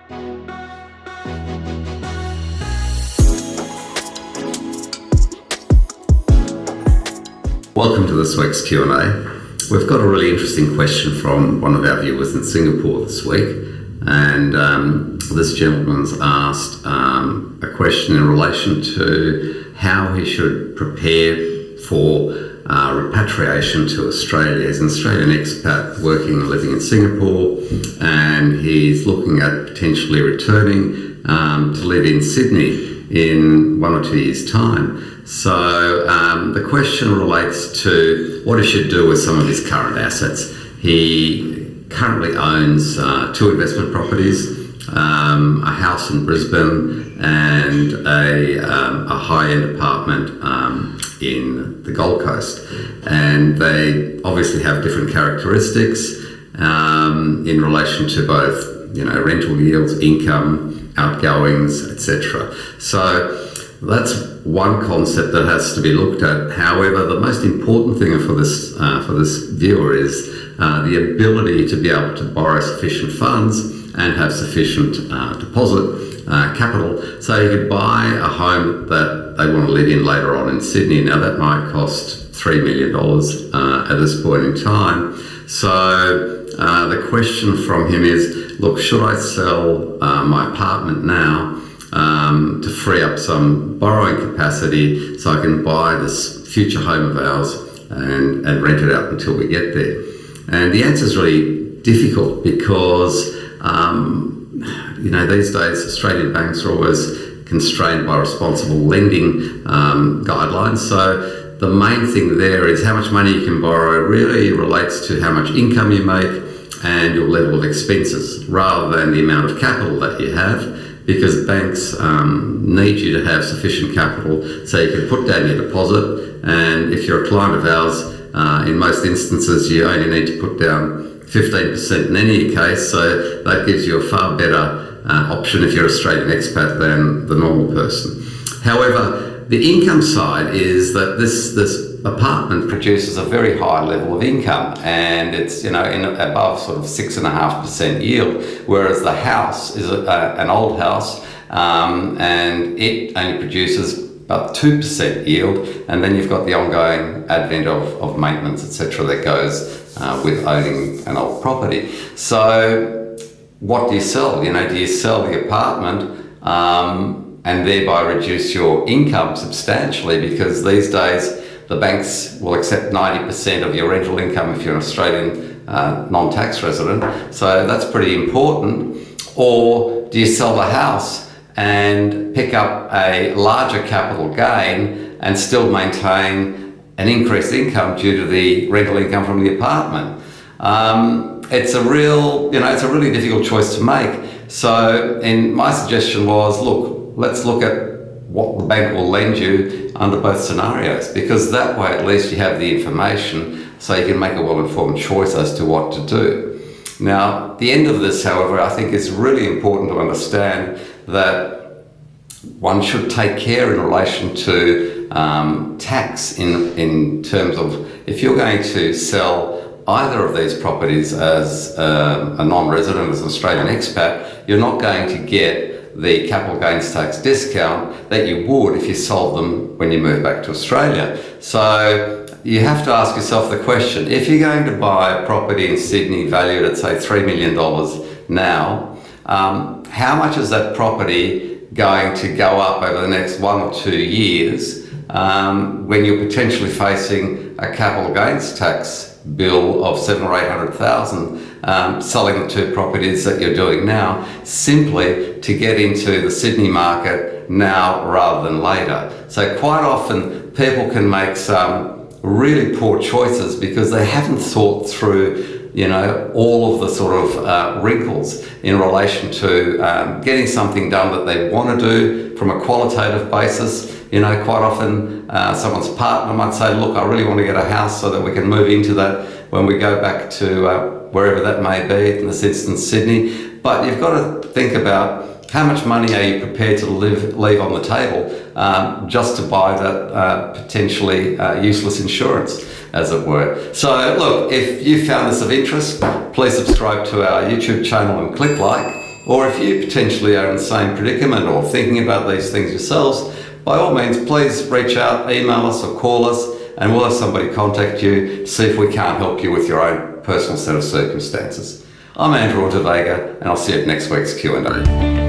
Welcome to this week's Q&A. We've got a really interesting question from one of our viewers in Singapore this week, and this gentleman's asked a question in relation to how he should prepare for repatriation to Australia. He's an Australian expat working and living in Singapore, and he's looking at potentially returning to live in Sydney in 1 or 2 years' time. So the question relates to what he should do with some of his current assets. He currently owns 2 investment properties, a house in Brisbane and a high-end apartment in the Gold Coast. And they obviously have different characteristics in relation to both, rental yields, income, outgoings, etc. So that's one concept that has to be looked at. However, the most important thing for this viewer is the ability to be able to borrow sufficient funds and have sufficient deposit capital, so you could buy a home that they want to live in later on in Sydney. Now that might cost $3 million at this point in time. So the question from him is, look, should I sell my apartment now to free up some borrowing capacity so I can buy this future home of ours and rent it out until we get there? And the answer is really difficult because, these days Australian banks are always constrained by responsible lending guidelines. So the main thing there is how much money you can borrow really relates to how much income you make and your level of expenses, rather than the amount of capital that you have, because banks need you to have sufficient capital so you can put down your deposit. And if you're a client of ours, in most instances you only need to put down 15% in any case, so that gives you a far better option if you're an Australian expat than the normal person. However, the income side is that this apartment produces a very high level of income, and it's in above sort of 6.5% yield, whereas the house is an old house and it only produces about 2% yield, and then you've got the ongoing advent of maintenance, etc., that goes with owning an old property. So what do you sell? Do you sell the apartment and thereby reduce your income substantially, because these days the banks will accept 90% of your rental income if you're an Australian non-tax resident, so that's pretty important? Or do you sell the house and pick up a larger capital gain and still maintain an increased income due to the rental income from the apartment? It's a really difficult choice to make. So my suggestion was, look, let's look at what the bank will lend you under both scenarios, because that way at least you have the information so you can make a well-informed choice as to what to do. Now, the end of this, however, I think is really important to understand that one should take care in relation to tax in terms of, if you're going to sell either of these properties as a non-resident, as an Australian expat, you're not going to get the capital gains tax discount that you would if you sold them when you move back to Australia. So you have to ask yourself the question, if you're going to buy a property in Sydney valued at say $3 million now, how much is that property going to go up over the next 1 or 2 years when you're potentially facing a capital gains tax bill of $700,000 or $800,000 selling the 2 properties that you're doing now, simply to get into the Sydney market now rather than later? So quite often people can make some really poor choices because they haven't thought through all of the sort of wrinkles in relation to getting something done that they want to do from a qualitative basis. Quite often someone's partner might say, look, I really want to get a house so that we can move into that when we go back to wherever that may be, in this instance Sydney. But you've got to think about how much money are you prepared to leave on the table just to buy that potentially useless insurance, as it were. So look, if you found this of interest, please subscribe to our YouTube channel and click like. Or if you potentially are in the same predicament or thinking about these things yourselves, by all means, please reach out, email us or call us, and we'll have somebody contact you to see if we can't help you with your own personal set of circumstances. I'm Andrew Unterweger, and I'll see you at next week's Q&A.